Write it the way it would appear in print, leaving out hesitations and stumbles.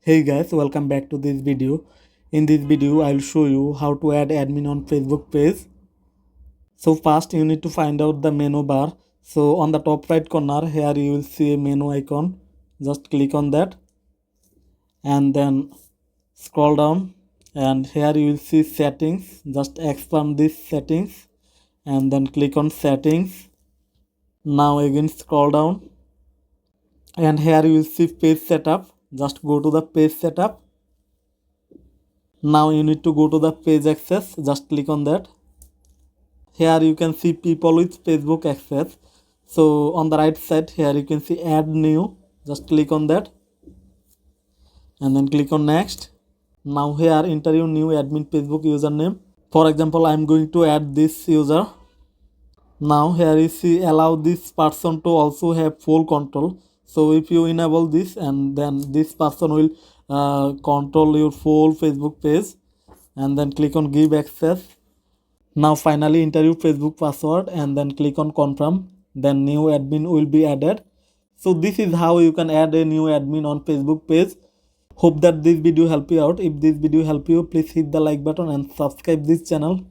Hey guys, welcome back to this video. In this video, I'll show you how to add admin on Facebook page. So first you need to find out the menu bar. So on the top right corner here you will see a menu icon. Just click on that and then scroll down and here you will see settings. Just expand this settings and then click on settings. Now again scroll down and here you will see page setup. Just go to the page setup. Now you need to go to the page access. Just click on that. Here you can see people with Facebook access. So on the right side here you can see add new. Just click on that and then click on next. Now here enter your new admin Facebook username. For example, I'm going to add this user. Now here you see allow this person to also have full control. So if you enable this and then this person will control your full Facebook page and then click on give access. Now finally enter your Facebook password and then click on confirm. Then new admin will be added. So this is how you can add a new admin on Facebook page. Hope that this video help you out. If this video help you, please hit the like button and subscribe this channel.